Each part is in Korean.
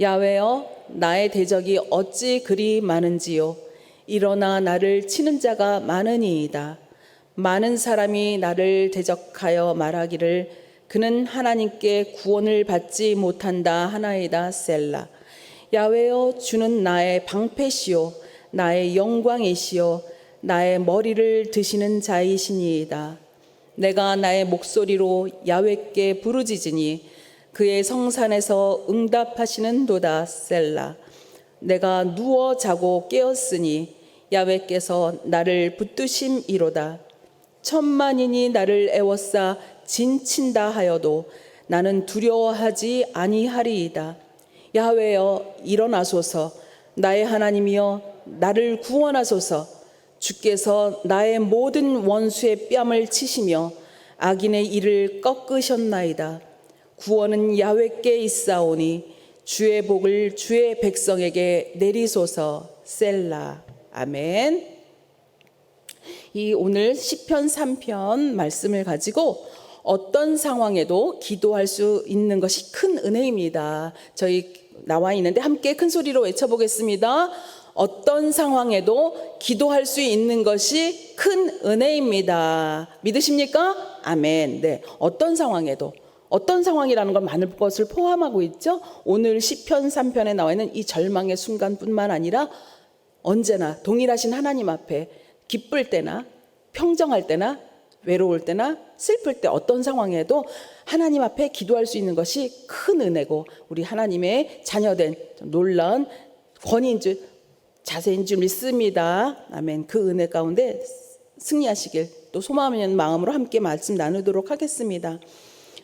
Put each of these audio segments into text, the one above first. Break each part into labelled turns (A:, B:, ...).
A: 야훼여, 나의 대적이 어찌 그리 많은지요. 일어나 나를 치는 자가 많으니이다. 많은 사람이 나를 대적하여 말하기를 그는 하나님께 구원을 받지 못한다 하나이다. 셀라. 야훼여, 주는 나의 방패시요 나의 영광이시요 나의 머리를 드시는 자이시니이다. 내가 나의 목소리로 야훼께 부르짖으니 그의 성산에서 응답하시는도다. 셀라. 내가 누워 자고 깨었으니 야훼께서 나를 붙드심이로다. 천만인이 나를 애워싸 진친다 하여도 나는 두려워하지 아니하리이다. 야훼여, 일어나소서. 나의 하나님이여, 나를 구원하소서. 주께서 나의 모든 원수의 뺨을 치시며 악인의 일을 꺾으셨나이다. 구원은 야훼께 있사오니 주의 복을 주의 백성에게 내리소서. 셀라. 아멘. 이 오늘 시편 3편 말씀을 가지고 어떤 상황에도 기도할 수 있는 것이 큰 은혜입니다. 저희 나와 있는데 함께 큰 소리로 외쳐보겠습니다. 어떤 상황에도 기도할 수 있는 것이 큰 은혜입니다. 믿으십니까? 아멘. 네, 어떤 상황에도. 어떤 상황이라는 건 많은 것을 포함하고 있죠. 오늘 시편 3편에 나와 있는 이 절망의 순간뿐만 아니라 언제나 동일하신 하나님 앞에 기쁠 때나 평정할 때나 외로울 때나 슬플 때 어떤 상황에도 하나님 앞에 기도할 수 있는 것이 큰 은혜고 우리 하나님의 자녀된 놀라운 권위인 줄 자세인 줄 믿습니다. 아멘. 그 은혜 가운데 승리하시길 또 소망하는 마음으로 함께 말씀 나누도록 하겠습니다.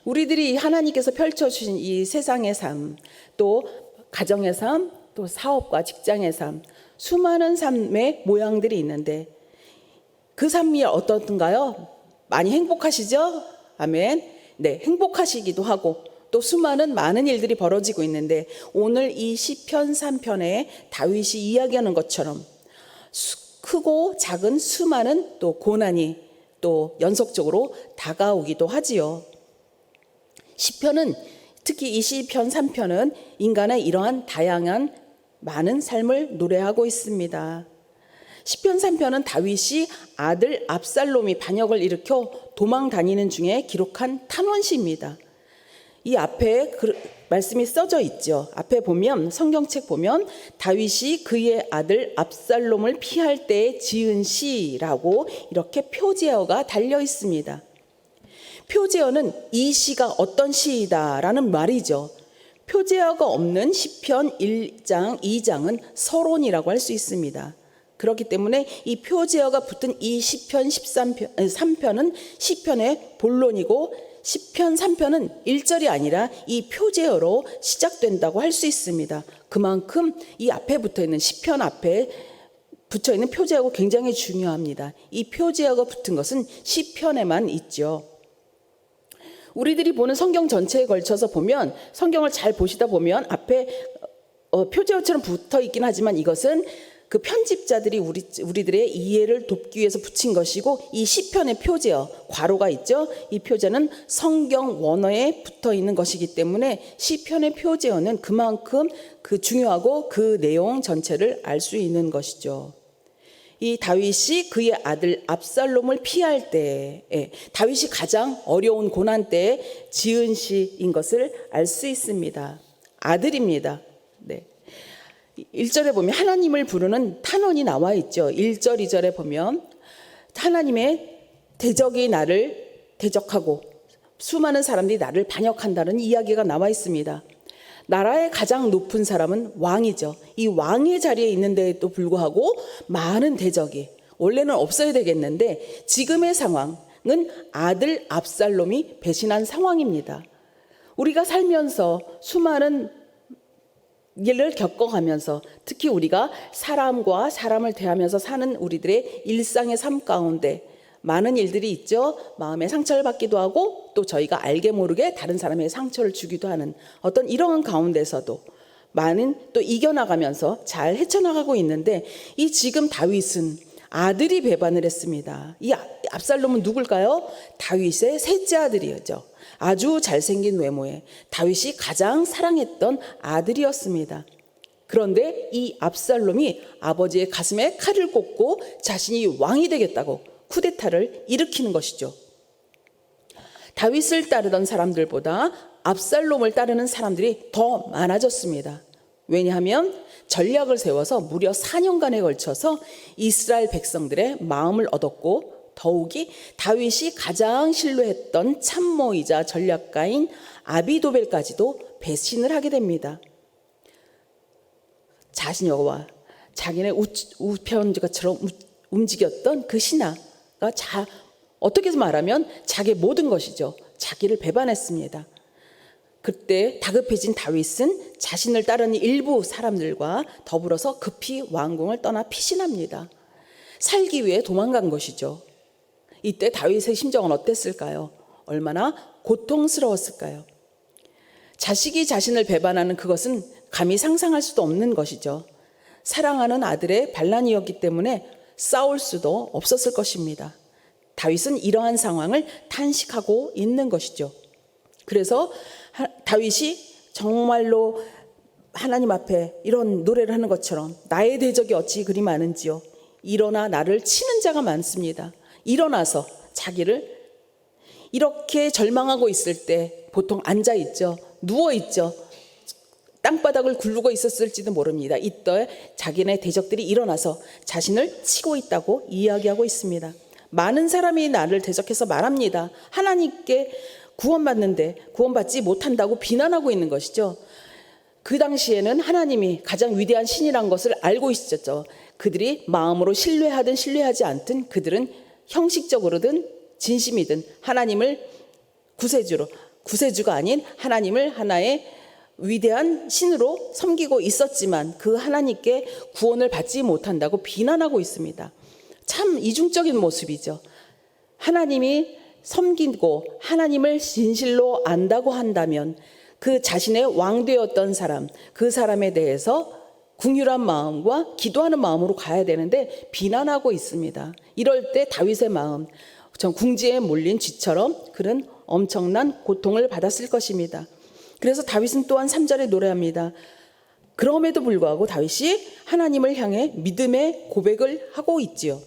A: 우리들이 하나님께서 펼쳐주신 이 세상의 삶, 또 가정의 삶, 또 사업과 직장의 삶, 수많은 삶의 모양들이 있는데 그 삶이 어떻든가요? 많이 행복하시죠? 아멘. 네, 행복하시기도 하고 또 많은 일들이 벌어지고 있는데 오늘 이 시편 3편에 다윗이 이야기하는 것처럼 크고 작은 수많은 또 고난이 또 연속적으로 다가오기도 하지요. 시편은 특히 이 시편 3편은 인간의 이러한 다양한 많은 삶을 노래하고 있습니다. 시편 3편은 다윗이 아들 압살롬이 반역을 일으켜 도망 다니는 중에 기록한 탄원시입니다. 이 앞에 말씀이 써져 있죠. 앞에 보면 성경책 보면 다윗이 그의 아들 압살롬을 피할 때 지은 시라고 이렇게 표제어가 달려 있습니다. 표제어는 이 시가 어떤 시이다라는 말이죠. 표제어가 없는 시편 1장, 2장은 서론이라고 할 수 있습니다. 그렇기 때문에 이 표제어가 붙은 이 시편 3편은 시편의 본론이고 시편 3편은 1절이 아니라 이 표제어로 시작된다고 할 수 있습니다. 그만큼 이 앞에 붙어있는 시편 앞에 붙어있는 표제어가 굉장히 중요합니다. 이 표제어가 붙은 것은 시편에만 있죠. 우리들이 보는 성경 전체에 걸쳐서 보면 성경을 잘 보시다 보면 앞에 표제어처럼 붙어 있긴 하지만 이것은 그 편집자들이 우리들의 이해를 돕기 위해서 붙인 것이고 이 시편의 표제어, 괄호가 있죠. 이 표제는 성경 원어에 붙어 있는 것이기 때문에 시편의 표제어는 그만큼 그 중요하고 그 내용 전체를 알 수 있는 것이죠. 이 다윗이 그의 아들 압살롬을 피할 때 다윗이 가장 어려운 고난 때에 지은 시인 것을 알 수 있습니다. 아들입니다. 네. 1절에 보면 하나님을 부르는 탄원이 나와 있죠. 1절, 2절에 보면 하나님의 대적이 나를 대적하고 수많은 사람들이 나를 반역한다는 이야기가 나와 있습니다. 나라의 가장 높은 사람은 왕이죠. 이 왕의 자리에 있는데도 불구하고 많은 대적이 원래는 없어야 되겠는데 지금의 상황은 아들 압살롬이 배신한 상황입니다. 우리가 살면서 수많은 일을 겪어가면서 특히 우리가 사람과 사람을 대하면서 사는 우리들의 일상의 삶 가운데 많은 일들이 있죠. 마음에 상처를 받기도 하고 또 저희가 알게 모르게 다른 사람에게 상처를 주기도 하는 어떤 이러한 가운데서도 많은 또 이겨나가면서 잘 헤쳐나가고 있는데 이 지금 다윗은 아들이 배반을 했습니다. 이 압살롬은 누굴까요? 다윗의 셋째 아들이었죠. 아주 잘생긴 외모에 다윗이 가장 사랑했던 아들이었습니다. 그런데 이 압살롬이 아버지의 가슴에 칼을 꽂고 자신이 왕이 되겠다고 쿠데타를 일으키는 것이죠. 다윗을 따르던 사람들보다 압살롬을 따르는 사람들이 더 많아졌습니다. 왜냐하면 전략을 세워서 무려 4년간에 걸쳐서 이스라엘 백성들의 마음을 얻었고, 더욱이 다윗이 가장 신뢰했던 참모이자 전략가인 아비도벨까지도 배신을 하게 됩니다. 자신과 자기네 우편처럼 움직였던 그 신하가 어떻게 말하면 자기의 모든 것이죠. 자기를 배반했습니다. 그때 다급해진 다윗은 자신을 따르는 일부 사람들과 더불어서 급히 왕궁을 떠나 피신합니다. 살기 위해 도망간 것이죠. 이때 다윗의 심정은 어땠을까요? 얼마나 고통스러웠을까요? 자식이 자신을 배반하는 그것은 감히 상상할 수도 없는 것이죠. 사랑하는 아들의 반란이었기 때문에 싸울 수도 없었을 것입니다. 다윗은 이러한 상황을 탄식하고 있는 것이죠. 그래서 다윗이 정말로 하나님 앞에 이런 노래를 하는 것처럼 나의 대적이 어찌 그리 많은지요. 일어나 나를 치는 자가 많습니다. 일어나서 자기를 이렇게 절망하고 있을 때 보통 앉아 있죠. 누워 있죠. 땅바닥을 굴르고 있었을지도 모릅니다. 이때 자기네 대적들이 일어나서 자신을 치고 있다고 이야기하고 있습니다. 많은 사람이 나를 대적해서 말합니다. 하나님께 구원받는데 구원받지 못한다고 비난하고 있는 것이죠. 그 당시에는 하나님이 가장 위대한 신이란 것을 알고 있었죠. 그들이 마음으로 신뢰하든 신뢰하지 않든 그들은 형식적으로든 진심이든 하나님을 구세주가 아닌 하나님을 하나의 위대한 신으로 섬기고 있었지만 그 하나님께 구원을 받지 못한다고 비난하고 있습니다. 참 이중적인 모습이죠. 하나님이 섬기고 하나님을 진실로 안다고 한다면 그 자신의 왕 되었던 사람, 그 사람에 대해서 긍휼한 마음과 기도하는 마음으로 가야 되는데 비난하고 있습니다. 이럴 때 다윗의 마음, 전 궁지에 몰린 쥐처럼 그는 엄청난 고통을 받았을 것입니다. 그래서 다윗은 또한 3절에 노래합니다. 그럼에도 불구하고 다윗이 하나님을 향해 믿음의 고백을 하고 있지요.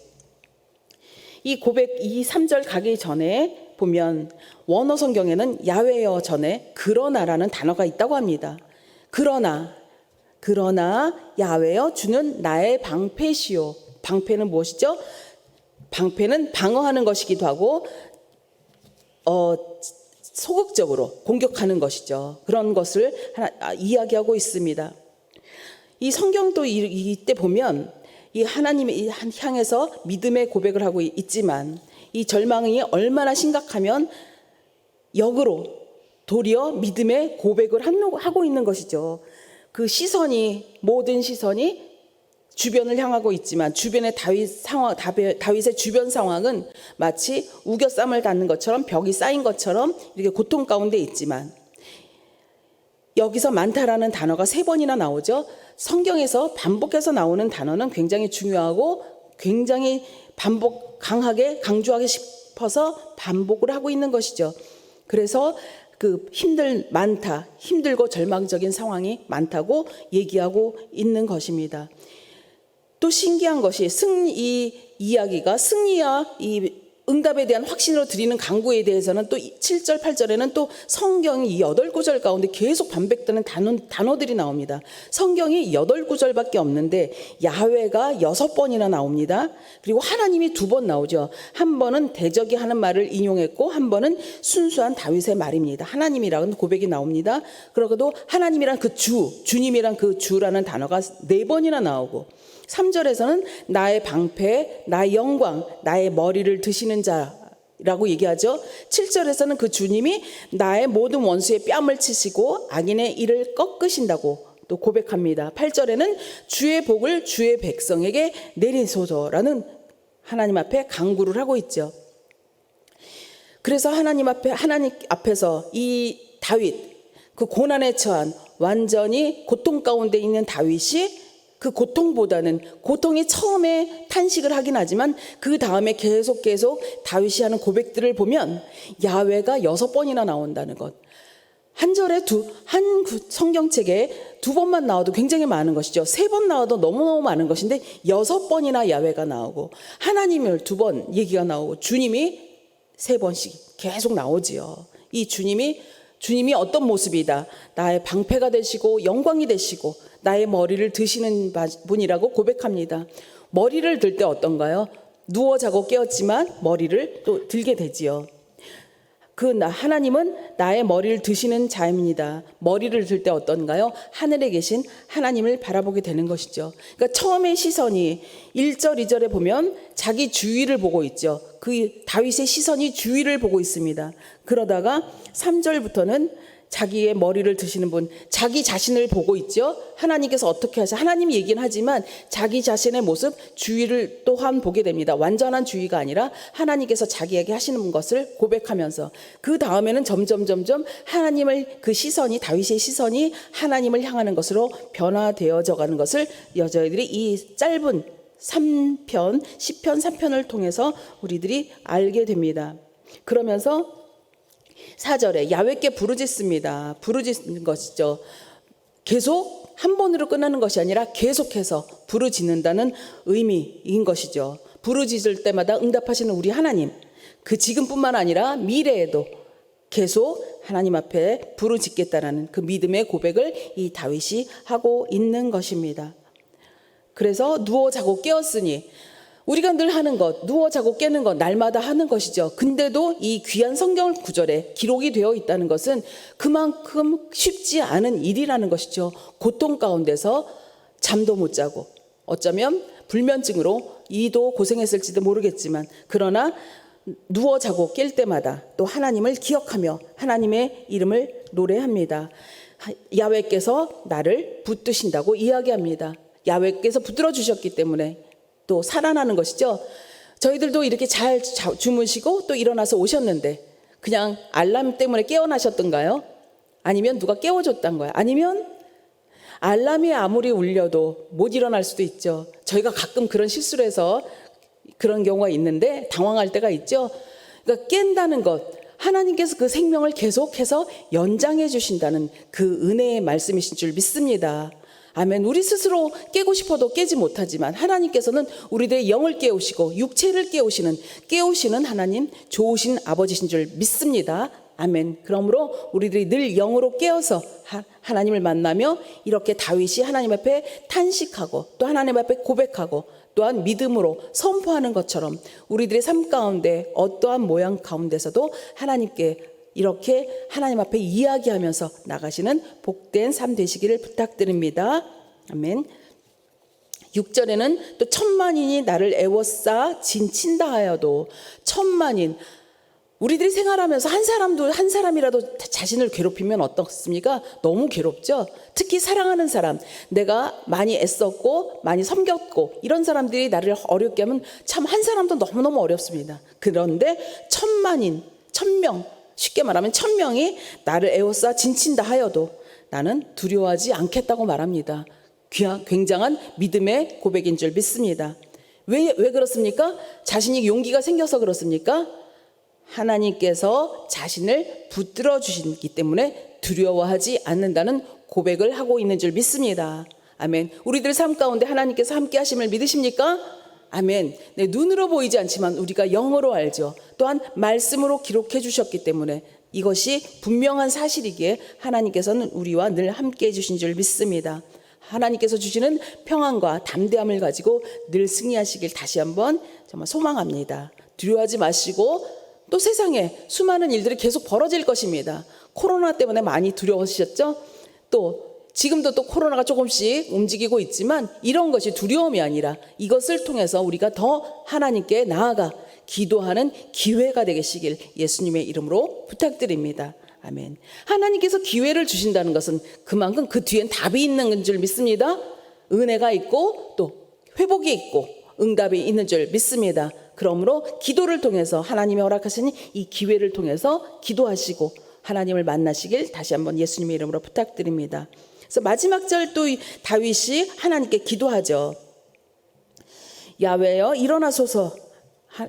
A: 이 3절 가기 전에 보면 원어 성경에는 야훼여 전에 그러나라는 단어가 있다고 합니다. 그러나 야훼여 주는 나의 방패시요. 방패는 무엇이죠? 방패는 방어하는 것이기도 하고 소극적으로 공격하는 것이죠. 그런 것을 이야기하고 있습니다. 이 성경도 이때 보면 이 하나님을 향해서 믿음의 고백을 하고 있지만 이 절망이 얼마나 심각하면 역으로 도리어 믿음의 고백을 하고 있는 것이죠. 그 모든 시선이 주변을 향하고 있지만 주변의 다윗의 주변 상황은 마치 우겨쌈을 닫는 것처럼 벽이 쌓인 것처럼 이렇게 고통 가운데 있지만 여기서 많다라는 단어가 3번이나 나오죠. 성경에서 반복해서 나오는 단어는 굉장히 중요하고 굉장히 강하게 강조하고 싶어서 반복을 하고 있는 것이죠. 그래서 힘들고 절망적인 상황이 많다고 얘기하고 있는 것입니다. 또 신기한 것이 이 이야기가 승리와 이 응답에 대한 확신으로 드리는 간구에 대해서는 또 7절, 8절에는 또 성경이 8구절 가운데 계속 반복되는 단어들이 나옵니다. 성경이 8구절밖에 없는데 야훼가 6번이나 나옵니다. 그리고 하나님이 2번 나오죠. 한 번은 대적이 하는 말을 인용했고 한 번은 순수한 다윗의 말입니다. 하나님이라는 고백이 나옵니다. 그러고도 하나님이란 주님이란 그 주라는 단어가 4번이나 나오고 3절에서는 나의 방패, 나의 영광, 나의 머리를 드시는 자라고 얘기하죠. 7절에서는 그 주님이 나의 모든 원수의 뺨을 치시고 악인의 이를 꺾으신다고 또 고백합니다. 8절에는 주의 복을 주의 백성에게 내리소서라는 하나님 앞에 간구를 하고 있죠. 그래서 하나님 앞에서 이 다윗, 그 고난에 처한 완전히 고통 가운데 있는 다윗이 그 고통보다는 고통이 처음에 탄식을 하긴 하지만 그 다음에 계속 다윗이 하는 고백들을 보면 야훼가 6번이나 나온다는 것. 한 절에 한 성경책에 2번만 나와도 굉장히 많은 것이죠. 3번 나와도 너무너무 많은 것인데 6번이나 야훼가 나오고 하나님을 2번 얘기가 나오고 주님이 3번씩 계속 나오지요. 이 주님이 어떤 모습이다. 나의 방패가 되시고 영광이 되시고 나의 머리를 드시는 분이라고 고백합니다. 머리를 들 때 어떤가요? 누워 자고 깨었지만 머리를 또 들게 되지요. 하나님은 나의 머리를 드시는 자입니다. 머리를 들 때 어떤가요? 하늘에 계신 하나님을 바라보게 되는 것이죠. 그러니까 처음에 시선이 1절, 2절에 보면 자기 주위를 보고 있죠. 그 다윗의 시선이 주위를 보고 있습니다. 그러다가 3절부터는 자기의 머리를 드시는 분, 자기 자신을 보고 있죠. 하나님께서 어떻게 하셔? 하나님이 얘기는 하지만 자기 자신의 모습, 주위를 또한 보게 됩니다. 완전한 주위가 아니라 하나님께서 자기에게 하시는 것을 고백하면서 그 다음에는 점점 하나님을 그 시선이 다윗의 시선이 하나님을 향하는 것으로 변화되어져 가는 것을 여자애들이 이 짧은 3편, 10편, 3편을 통해서 우리들이 알게 됩니다. 그러면서 4절에 야훼께 부르짖습니다. 부르짖는 것이죠. 계속 한 번으로 끝나는 것이 아니라 계속해서 부르짖는다는 의미인 것이죠. 부르짖을 때마다 응답하시는 우리 하나님, 그 지금뿐만 아니라 미래에도 계속 하나님 앞에 부르짖겠다라는 그 믿음의 고백을 이 다윗이 하고 있는 것입니다. 그래서 누워 자고 깨었으니, 우리가 늘 하는 것, 누워 자고 깨는 것, 날마다 하는 것이죠. 근데도 이 귀한 성경 구절에 기록이 되어 있다는 것은 그만큼 쉽지 않은 일이라는 것이죠. 고통 가운데서 잠도 못 자고 어쩌면 불면증으로 이도 고생했을지도 모르겠지만, 그러나 누워 자고 깰 때마다 또 하나님을 기억하며 하나님의 이름을 노래합니다. 야훼께서 나를 붙드신다고 이야기합니다. 야훼께서 붙들어 주셨기 때문에 또 살아나는 것이죠. 저희들도 이렇게 잘 주무시고 또 일어나서 오셨는데 그냥 알람 때문에 깨어나셨던가요? 아니면 누가 깨워줬던 거야? 아니면 알람이 아무리 울려도 못 일어날 수도 있죠. 저희가 가끔 그런 실수를 해서 그런 경우가 있는데 당황할 때가 있죠. 그러니까 깬다는 것, 하나님께서 그 생명을 계속해서 연장해 주신다는 그 은혜의 말씀이신 줄 믿습니다. 아멘. 우리 스스로 깨고 싶어도 깨지 못하지만 하나님께서는 우리들의 영을 깨우시고 육체를 깨우시는 하나님, 좋으신 아버지신 줄 믿습니다. 아멘. 그러므로 우리들이 늘 영으로 깨어서 하나님을 만나며 이렇게 다윗이 하나님 앞에 탄식하고 또 하나님 앞에 고백하고 또한 믿음으로 선포하는 것처럼 우리들의 삶 가운데 어떠한 모양 가운데서도 하나님께 이렇게 하나님 앞에 이야기하면서 나가시는 복된 삶 되시기를 부탁드립니다. 아멘. 6절에는 또 천만인이 나를 애워싸 진친다 하여도, 천만인, 우리들이 생활하면서 한 사람이라도 자신을 괴롭히면 어떻습니까? 너무 괴롭죠. 특히 사랑하는 사람, 내가 많이 애썼고 많이 섬겼고 이런 사람들이 나를 어렵게 하면 참 한 사람도 너무너무 어렵습니다. 그런데 천만인, 1000명, 쉽게 말하면 1000명이 나를 애워싸 진친다 하여도 나는 두려워하지 않겠다고 말합니다. 굉장한 믿음의 고백인 줄 믿습니다. 왜 그렇습니까? 자신이 용기가 생겨서 그렇습니까? 하나님께서 자신을 붙들어 주시기 때문에 두려워하지 않는다는 고백을 하고 있는 줄 믿습니다. 아멘. 우리들 삶 가운데 하나님께서 함께 하심을 믿으십니까? 아멘. 네, 눈으로 보이지 않지만 우리가 영으로 알죠. 또한 말씀으로 기록해 주셨기 때문에 이것이 분명한 사실이기에 하나님께서는 우리와 늘 함께 해주신 줄 믿습니다. 하나님께서 주시는 평안과 담대함을 가지고 늘 승리하시길 다시 한번 정말 소망합니다. 두려워하지 마시고, 또 세상에 수많은 일들이 계속 벌어질 것입니다. 코로나 때문에 많이 두려우셨죠? 또 지금도 또 코로나가 조금씩 움직이고 있지만 이런 것이 두려움이 아니라 이것을 통해서 우리가 더 하나님께 나아가 기도하는 기회가 되시길 예수님의 이름으로 부탁드립니다. 아멘. 하나님께서 기회를 주신다는 것은 그만큼 그 뒤엔 답이 있는 줄 믿습니다. 은혜가 있고 또 회복이 있고 응답이 있는 줄 믿습니다. 그러므로 기도를 통해서 하나님이 허락하신 이 기회를 통해서 기도하시고 하나님을 만나시길 다시 한번 예수님의 이름으로 부탁드립니다. 그래서 마지막 절 또 다윗이 하나님께 기도하죠. 야훼여 일어나소서.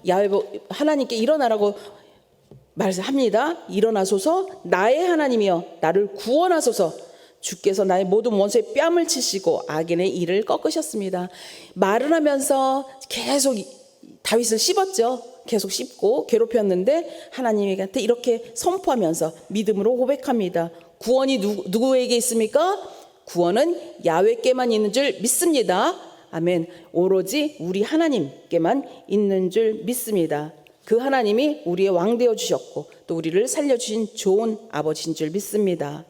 A: 야훼 하나님께 일어나라고 말합니다. 일어나소서. 나의 하나님이여 나를 구원하소서. 주께서 나의 모든 원수의 뺨을 치시고 악인의 이를 꺾으셨습니다. 말을 하면서 계속 다윗을 씹었죠. 계속 씹고 괴롭혔는데 하나님에게 이렇게 선포하면서 믿음으로 고백합니다. 구원이 누구에게 있습니까? 구원은 야훼께만 있는 줄 믿습니다. 아멘. 오로지 우리 하나님께만 있는 줄 믿습니다. 그 하나님이 우리의 왕 되어 주셨고 또 우리를 살려주신 좋은 아버지인 줄 믿습니다.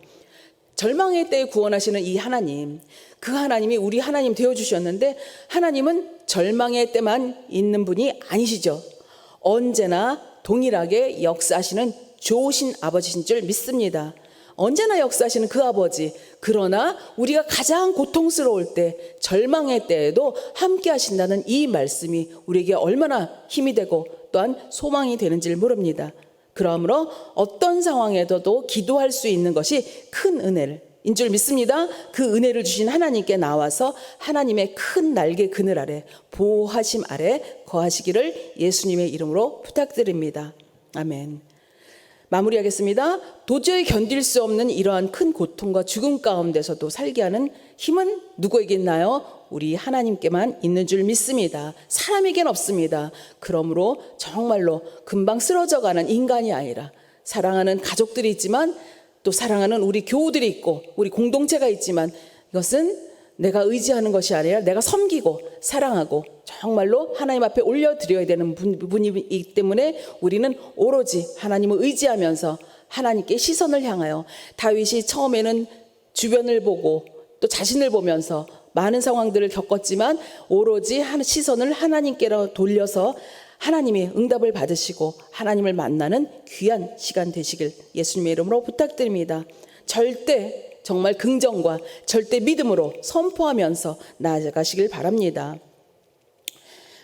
A: 절망의 때에 구원하시는 이 하나님, 그 하나님이 우리 하나님 되어 주셨는데 하나님은 절망의 때만 있는 분이 아니시죠. 언제나 동일하게 역사하시는 좋으신 아버지신 줄 믿습니다. 언제나 역사하시는 그 아버지, 그러나 우리가 가장 고통스러울 때, 절망의 때에도 함께 하신다는 이 말씀이 우리에게 얼마나 힘이 되고 또한 소망이 되는지를 모릅니다. 그러므로 어떤 상황에서도 기도할 수 있는 것이 큰 은혜인 줄 믿습니다. 그 은혜를 주신 하나님께 나와서 하나님의 큰 날개 그늘 아래, 보호하심 아래 거하시기를 예수님의 이름으로 부탁드립니다. 아멘. 마무리하겠습니다. 도저히 견딜 수 없는 이러한 큰 고통과 죽음 가운데서도 살게 하는 힘은 누구에게 있나요? 우리 하나님께만 있는 줄 믿습니다. 사람에겐 없습니다. 그러므로 정말로 금방 쓰러져가는 인간이 아니라 사랑하는 가족들이 있지만 또 사랑하는 우리 교우들이 있고 우리 공동체가 있지만 이것은 내가 의지하는 것이 아니라 내가 섬기고 사랑하고 정말로 하나님 앞에 올려드려야 되는 분이기 때문에 우리는 오로지 하나님을 의지하면서 하나님께 시선을 향하여 다윗이 처음에는 주변을 보고 또 자신을 보면서 많은 상황들을 겪었지만 오로지 시선을 하나님께로 돌려서 하나님의 응답을 받으시고 하나님을 만나는 귀한 시간 되시길 예수님의 이름으로 부탁드립니다. 절대 정말 긍정과 절대 믿음으로 선포하면서 나아가시길 바랍니다.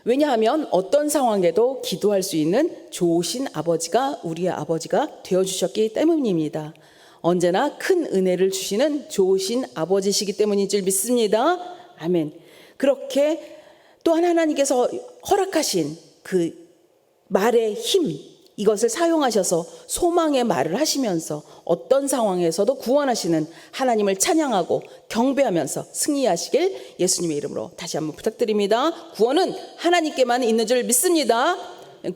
A: 왜냐하면 어떤 상황에도 기도할 수 있는 좋으신 아버지가 우리의 아버지가 되어주셨기 때문입니다. 언제나 큰 은혜를 주시는 좋으신 아버지시기 때문인 줄 믿습니다. 아멘. 그렇게 또한 하나님께서 허락하신 그 말의 힘, 이것을 사용하셔서 소망의 말을 하시면서 어떤 상황에서도 구원하시는 하나님을 찬양하고 경배하면서 승리하시길 예수님의 이름으로 다시 한번 부탁드립니다. 구원은 하나님께만 있는 줄 믿습니다.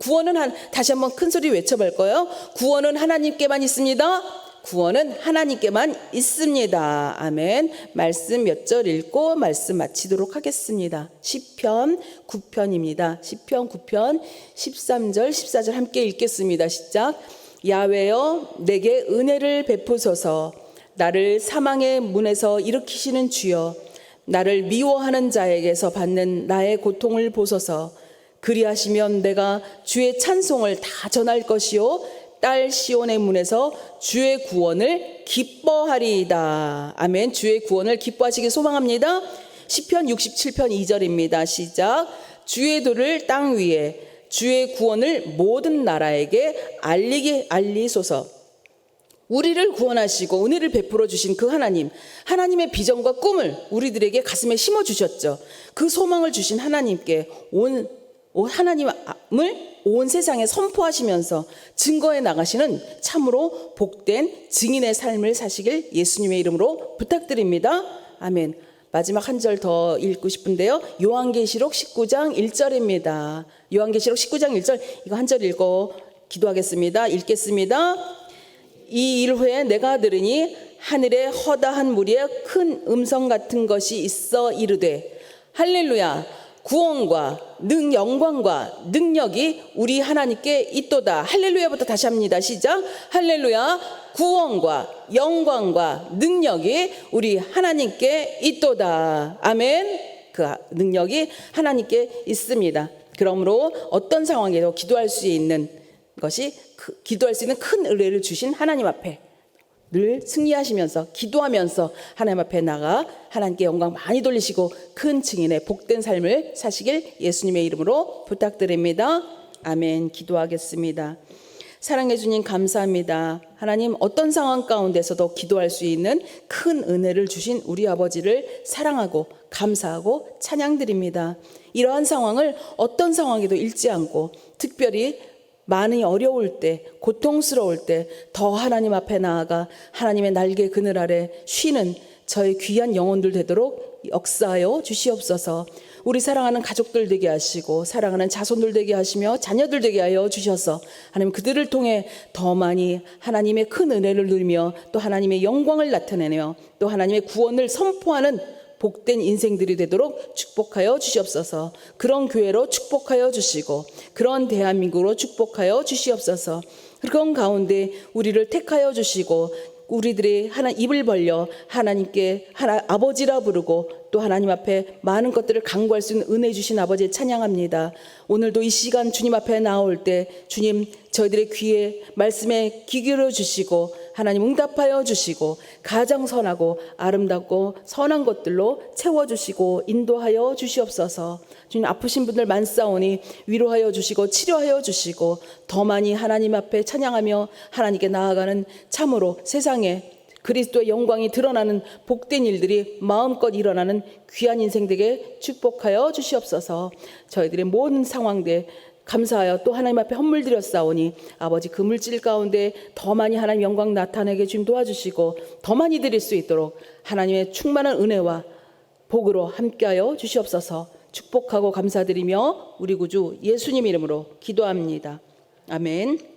A: 구원은 다시 한번 큰 소리 외쳐볼 거예요. 구원은 하나님께만 있습니다. 구원은 하나님께만 있습니다. 아멘. 말씀 몇 절 읽고 말씀 마치도록 하겠습니다. 시편 9편입니다. 시편 9편 13절 14절 함께 읽겠습니다. 시작. 야훼여 내게 은혜를 베푸소서. 나를 사망의 문에서 일으키시는 주여, 나를 미워하는 자에게서 받는 나의 고통을 보소서. 그리하시면 내가 주의 찬송을 다 전할 것이요 딸 시온의 문에서 주의 구원을 기뻐하리이다. 아멘. 주의 구원을 기뻐하시길 소망합니다. 시편 67편 2절입니다. 시작. 주의 도를 땅 위에, 주의 구원을 모든 나라에게 알리소서. 우리를 구원하시고 은혜를 베풀어 주신 그 하나님, 하나님의 비전과 꿈을 우리들에게 가슴에 심어 주셨죠. 그 소망을 주신 하나님께 하나님을 온 세상에 선포하시면서 증거해 나가시는 참으로 복된 증인의 삶을 사시길 예수님의 이름으로 부탁드립니다. 아멘. 마지막 한 절 더 읽고 싶은데요. 요한계시록 19장 1절입니다. 요한계시록 19장 1절 이거 한 절 읽고 기도하겠습니다. 읽겠습니다. 이 일 후에 내가 들으니 하늘에 허다한 무리의 큰 음성 같은 것이 있어 이르되 할렐루야, 구원과 영광과 능력이 우리 하나님께 있도다. 할렐루야부터 다시 합니다. 시작. 할렐루야, 구원과 영광과 능력이 우리 하나님께 있도다. 아멘. 그 능력이 하나님께 있습니다. 그러므로 어떤 상황에도 기도할 수 있는 큰 은혜를 주신 하나님 앞에 늘 승리하시면서 기도하면서 하나님 앞에 나가 하나님께 영광 많이 돌리시고 큰 증인의 복된 삶을 사시길 예수님의 이름으로 부탁드립니다. 아멘. 기도하겠습니다. 사랑해 주님 감사합니다. 하나님 어떤 상황 가운데서도 기도할 수 있는 큰 은혜를 주신 우리 아버지를 사랑하고 감사하고 찬양드립니다. 이러한 상황을 어떤 상황에도 잃지 않고 특별히 많이 어려울 때, 고통스러울 때 더 하나님 앞에 나아가 하나님의 날개 그늘 아래 쉬는 저의 귀한 영혼들 되도록 역사하여 주시옵소서. 우리 사랑하는 가족들 되게 하시고 사랑하는 자손들 되게 하시며 자녀들 되게 하여 주셔서 하나님 그들을 통해 더 많이 하나님의 큰 은혜를 누리며 또 하나님의 영광을 나타내며 또 하나님의 구원을 선포하는 복된 인생들이 되도록 축복하여 주시옵소서. 그런 교회로 축복하여 주시고 그런 대한민국으로 축복하여 주시옵소서. 그런 가운데 우리를 택하여 주시고 우리들이 입을 벌려 하나님께 아버지라 부르고 또 하나님 앞에 많은 것들을 간구할 수 있는 은혜 주신 아버지 찬양합니다. 오늘도 이 시간 주님 앞에 나올 때 주님 저희들의 귀에 말씀에 귀 기울여 주시고 하나님 응답하여 주시고 가장 선하고 아름답고 선한 것들로 채워주시고 인도하여 주시옵소서. 주님 아프신 분들 많사오니 위로하여 주시고 치료하여 주시고 더 많이 하나님 앞에 찬양하며 하나님께 나아가는 참으로 세상에 그리스도의 영광이 드러나는 복된 일들이 마음껏 일어나는 귀한 인생 되게 축복하여 주시옵소서. 저희들의 모든 상황들 감사하여 또 하나님 앞에 헌물 드렸사오니 아버지 그 물질 가운데 더 많이 하나님 영광 나타내게 주님 도와주시고 더 많이 드릴 수 있도록 하나님의 충만한 은혜와 복으로 함께하여 주시옵소서. 축복하고 감사드리며 우리 구주 예수님 이름으로 기도합니다. 아멘.